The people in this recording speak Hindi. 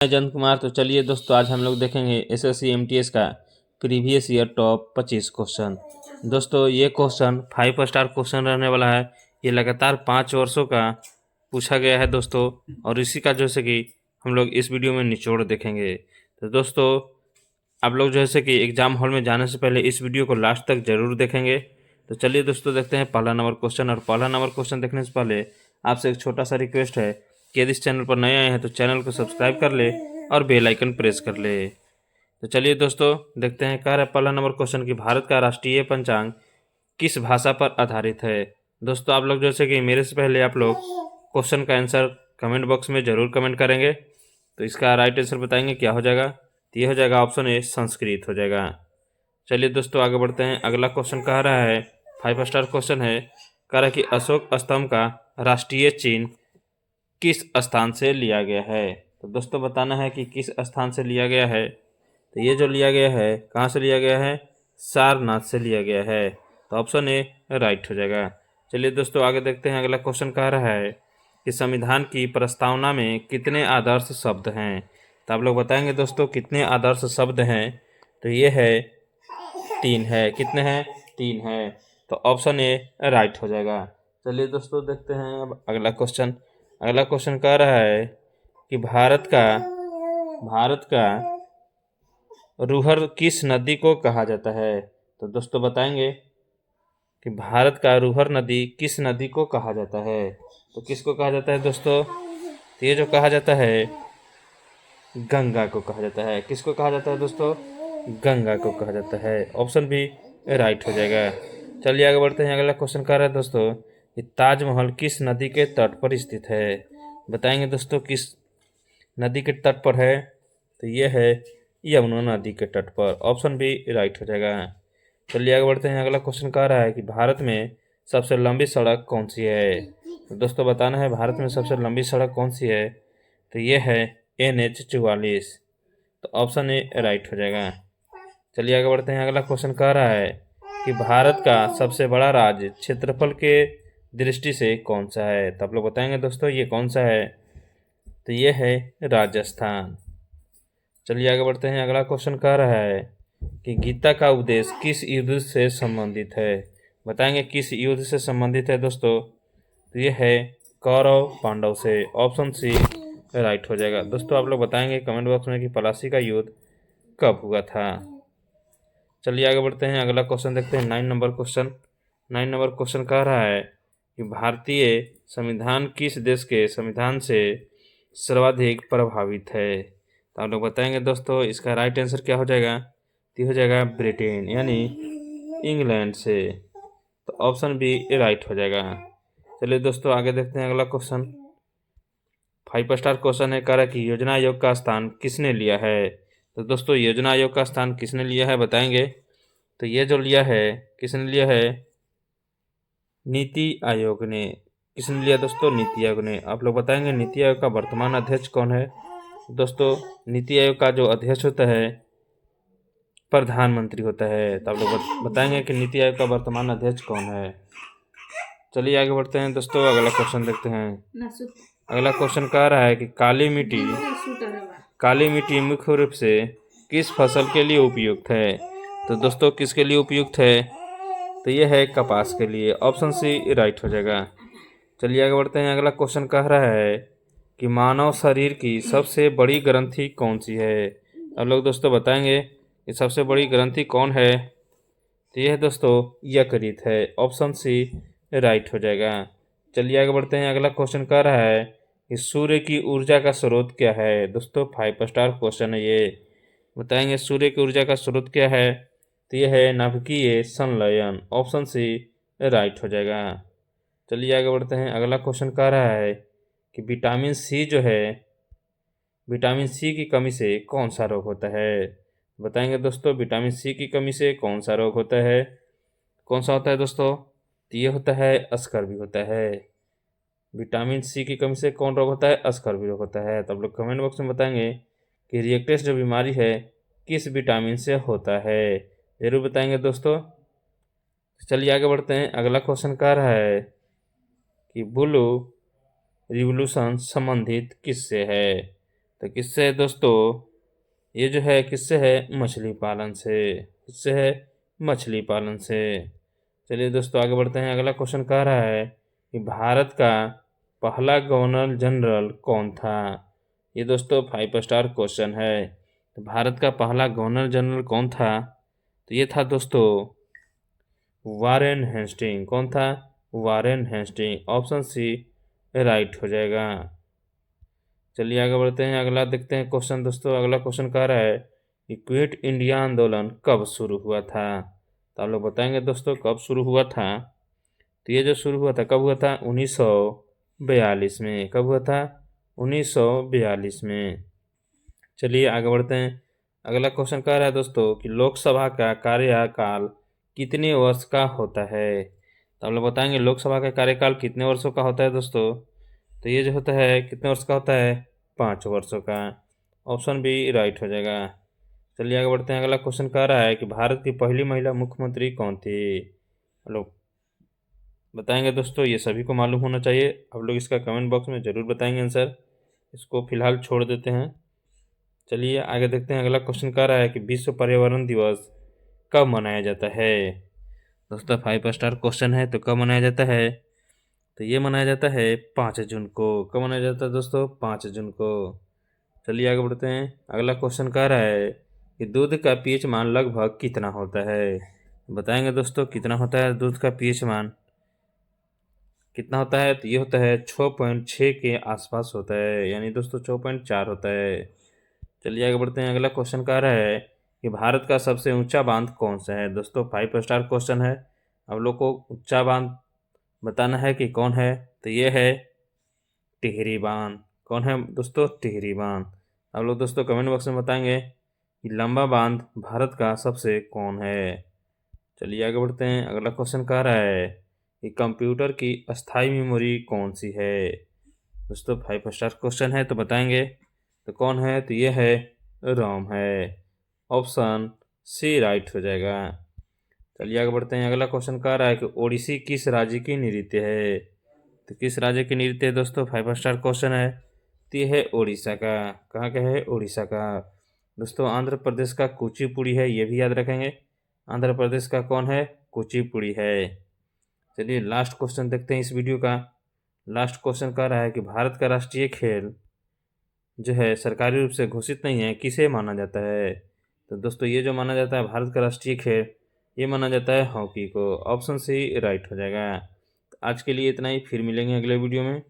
मैं जयंत कुमार। तो चलिए दोस्तों, आज हम लोग देखेंगे एसएससी एमटीएस का प्रीवियस ईयर टॉप 25 क्वेश्चन। दोस्तों ये क्वेश्चन 5 स्टार क्वेश्चन रहने वाला है। ये लगातार 5 वर्षों का पूछा गया है दोस्तों, और इसी का जैसे कि हम लोग इस वीडियो में निचोड़ देखेंगे। तो दोस्तों आप लोग जैसे कि एग्ज़ाम हॉल में जाने से पहले इस वीडियो को लास्ट तक जरूर देखेंगे। तो चलिए दोस्तों देखते हैं पहला नंबर क्वेश्चन। और पहला नंबर क्वेश्चन देखने से पहले आपसे एक छोटा सा रिक्वेस्ट है कि यदि इस चैनल पर नए आए हैं तो चैनल को सब्सक्राइब कर ले और बेल आइकन प्रेस कर ले। तो चलिए दोस्तों देखते हैं। कह रहा है पहला नंबर क्वेश्चन कि भारत का राष्ट्रीय पंचांग किस भाषा पर आधारित है। दोस्तों आप लोग जैसे कि मेरे से पहले आप लोग क्वेश्चन का आंसर कमेंट बॉक्स में ज़रूर कमेंट करेंगे। तो इसका राइट आंसर बताएंगे क्या हो जाएगा। तो ये हो जाएगा ऑप्शन ए, संस्कृत हो जाएगा। चलिए दोस्तों आगे बढ़ते हैं। अगला क्वेश्चन कह रहा है 5 स्टार क्वेश्चन है। कह रहा है कि अशोक स्तंभ का राष्ट्रीय चिन्ह किस स्थान से लिया गया है। तो दोस्तों बताना है कि किस स्थान से लिया गया है। तो ये जो लिया गया है कहाँ से लिया गया है, सारनाथ से लिया गया है। तो ऑप्शन ए राइट हो जाएगा। चलिए दोस्तों आगे देखते हैं। अगला क्वेश्चन कह रहा है कि संविधान की प्रस्तावना में कितने आदर्श शब्द हैं। तो आप लोग बताएंगे दोस्तों कितने आदर्श शब्द हैं। तो ये है 3 है। कितने हैं, 3 है। तो ऑप्शन ए राइट हो जाएगा। चलिए दोस्तों देखते हैं अब अगला क्वेश्चन। अगला क्वेश्चन कह रहा है कि भारत का रूहर किस नदी को कहा जाता है। तो दोस्तों बताएंगे कि भारत का रूहर नदी किस नदी को कहा जाता है। तो किसको कहा जाता है दोस्तों, तो ये जो कहा जाता है गंगा को कहा जाता है। किसको कहा जाता है दोस्तों, गंगा को कहा जाता है। ऑप्शन बी राइट हो जाएगा। चलिए आगे बढ़ते हैं। अगला क्वेश्चन कह रहा है दोस्तों कि ताजमहल किस नदी के तट पर स्थित है। बताएंगे दोस्तों किस नदी के तट पर है। तो ये है यमुना नदी के तट पर। ऑप्शन बी राइट हो जाएगा। चलिए आगे बढ़ते हैं। अगला क्वेश्चन कह रहा है कि भारत में सबसे लंबी सड़क कौन सी है। तो दोस्तों बताना है भारत में सबसे लंबी सड़क कौन सी है। तो ये है NH 44। तो ऑप्शन ए राइट हो जाएगा। चलिए आगे बढ़ते हैं। अगला क्वेश्चन कह रहा है कि भारत का सबसे बड़ा राज्य क्षेत्रफल के दृष्टि से कौन सा है। तो आप लोग बताएंगे दोस्तों ये कौन सा है। तो ये है राजस्थान। चलिए आगे बढ़ते हैं। अगला क्वेश्चन कह रहा है कि गीता का उपदेश किस युद्ध से संबंधित है। बताएंगे किस युद्ध से संबंधित है दोस्तों। तो ये है कौरव पांडव से। ऑप्शन सी राइट हो जाएगा। दोस्तों आप लोग बताएंगे कमेंट बॉक्स में कि प्लासी का युद्ध कब हुआ था। चलिए आगे बढ़ते हैं। अगला क्वेश्चन देखते हैं 9 नंबर क्वेश्चन। 9 नंबर क्वेश्चन कह रहा है कि भारतीय संविधान किस देश के संविधान से सर्वाधिक प्रभावित है। तो आप लोग बताएंगे दोस्तों इसका राइट आंसर क्या हो जाएगा। तो हो जाएगा ब्रिटेन यानी इंग्लैंड से। तो ऑप्शन बी राइट हो जाएगा। चलिए दोस्तों आगे देखते हैं। अगला क्वेश्चन 5 स्टार क्वेश्चन है। कह रहा है कि योजना आयोग का स्थान किसने लिया है। तो दोस्तों योजना आयोग का स्थान किसने लिया है बताएंगे। तो ये जो लिया है किसने लिया है, नीति आयोग ने। किसने लिया दोस्तों, नीति आयोग ने। आप लोग बताएंगे नीति आयोग का वर्तमान अध्यक्ष कौन है। दोस्तों नीति आयोग का जो अध्यक्ष होता है प्रधानमंत्री होता है। तो आप लोग बताएंगे कि नीति आयोग का वर्तमान अध्यक्ष कौन है। चलिए आगे बढ़ते हैं दोस्तों। अगला क्वेश्चन देखते हैं। अगला क्वेश्चन कह रहा है कि काली मिट्टी मुख्य रूप से किस फसल के लिए उपयुक्त है। तो दोस्तों किसके लिए उपयुक्त है। तो ये है कपास के लिए। ऑप्शन सी राइट हो जाएगा। चलिए आगे बढ़ते हैं। अगला क्वेश्चन कह रहा है कि मानव शरीर की सबसे बड़ी ग्रंथि कौन सी है। अब लोग दोस्तों बताएंगे कि सबसे बड़ी ग्रंथि कौन है। तो यह दोस्तों यकृत है। ऑप्शन सी राइट हो जाएगा। चलिए आगे बढ़ते हैं। अगला क्वेश्चन कह रहा है कि सूर्य की ऊर्जा का स्रोत क्या है। दोस्तों 5 स्टार क्वेश्चन है ये। बताएंगे सूर्य की ऊर्जा का स्रोत क्या है। तो यह है नाभिकीय संलयन। ऑप्शन सी राइट हो जाएगा। चलिए आगे बढ़ते हैं। अगला क्वेश्चन कह रहा है कि विटामिन सी जो है, विटामिन सी की कमी से कौन सा रोग होता है। बताएंगे दोस्तों विटामिन सी की कमी से कौन सा रोग होता है। कौन सा होता है दोस्तों, तो ये होता है अस्कर्वी होता है। विटामिन सी की कमी से कौन रोग होता है, अस्कर्वी रोग होता है। तो आप लोग कमेंट बॉक्स में बताएंगे कि रिएक्टेस जो बीमारी है किस विटामिन से होता है, जरूर बताएंगे दोस्तों। चलिए आगे बढ़ते हैं। अगला क्वेश्चन कह रहा है कि ब्लू रिवोल्यूशन संबंधित किससे है। तो किससे है दोस्तों? ये जो है किससे है? मछली पालन से। किससे है? मछली पालन से। चलिए दोस्तों आगे बढ़ते हैं। अगला क्वेश्चन कह रहा है कि भारत का पहला गवर्नर जनरल कौन था? ये दोस्तों 5 स्टार क्वेश्चन है। तो भारत का पहला गवर्नर जनरल कौन था? तो ये था दोस्तों वारेन हेस्टिंग। कौन था? Warren Hastings. Option C right हो जाएगा। चलिए आगे बढ़ते हैं। अगला देखते हैं क्वेश्चन दोस्तों। अगला क्वेश्चन कह रहा है कि क्विट इंडिया आंदोलन कब शुरू हुआ था? तो आप लोग बताएंगे दोस्तों कब शुरू हुआ था। तो ये जो शुरू हुआ था कब हुआ था? 1942 में। कब हुआ था? 1942 में। चलिए आगे बढ़ते हैं। अगला क्वेश्चन कह रहा है दोस्तों कि लोकसभा का कार्यकाल कितने वर्ष का होता है? तो आप लोग बताएंगे लोकसभा का कार्यकाल कितने वर्षों का होता है दोस्तों। तो ये जो होता है कितने वर्ष का होता है? 5 वर्षों का। ऑप्शन बी राइट हो जाएगा। चलिए आगे बढ़ते हैं। अगला क्वेश्चन कह रहा है कि भारत की पहली महिला मुख्यमंत्री कौन थी? आप लोग बताएंगे दोस्तों, ये सभी को मालूम होना चाहिए। आप लोग इसका कमेंट बॉक्स में ज़रूर बताएंगे आंसर। इसको फिलहाल छोड़ देते हैं। चलिए आगे देखते हैं। अगला क्वेश्चन कह रहा है कि विश्व पर्यावरण दिवस कब मनाया जाता है? दोस्तों 5 स्टार क्वेश्चन है। तो कब मनाया जाता है? तो ये मनाया जाता है 5 जून को। कब मनाया जाता है दोस्तों? 5 जून को। चलिए आगे बढ़ते हैं। अगला क्वेश्चन कह रहा है कि दूध का पीएच मान लगभग कितना होता है? बताएंगे दोस्तों कितना होता है दूध का पीएच मान कितना होता है? तो ये होता है 6.6 के आसपास होता है, यानी दोस्तों 6.4 होता है। चलिए आगे बढ़ते हैं। अगला क्वेश्चन कह रहा है कि भारत का सबसे ऊंचा बांध कौन सा है? दोस्तों 5 स्टार क्वेश्चन है। आप लोग को ऊंचा बांध बताना है कि कौन है। तो ये है टिहरी बांध। कौन है दोस्तों? टिहरी बांध। आप लोग दोस्तों कमेंट बॉक्स में बताएंगे कि लंबा बांध भारत का सबसे कौन है। चलिए आगे बढ़ते हैं। अगला क्वेश्चन कह रहा है कि कंप्यूटर की अस्थाई मेमोरी कौन सी है? दोस्तों 5 स्टार क्वेश्चन है। तो बताएंगे तो कौन है? तो ये है रोम है। ऑप्शन सी राइट हो जाएगा। चलिए आगे बढ़ते हैं। अगला क्वेश्चन कह रहा है कि ओडिसी किस राज्य की नृत्य है? तो किस राज्य की नृत्य है दोस्तों? 5 स्टार क्वेश्चन है। तो ये है उड़ीसा का। कहाँ का है? उड़ीसा का। दोस्तों आंध्र प्रदेश का कुचिपुड़ी है, ये भी याद रखेंगे। आंध्र प्रदेश का कौन है? कुचिपुड़ी है। चलिए लास्ट क्वेश्चन देखते हैं इस वीडियो का। लास्ट क्वेश्चन कह रहा है कि भारत का राष्ट्रीय खेल जो है सरकारी रूप से घोषित नहीं है, किसे माना जाता है? तो दोस्तों ये जो माना जाता है भारत का राष्ट्रीय खेल, ये माना जाता है हॉकी को। ऑप्शन सी राइट हो जाएगा। तो आज के लिए इतना ही, फिर मिलेंगे अगले वीडियो में।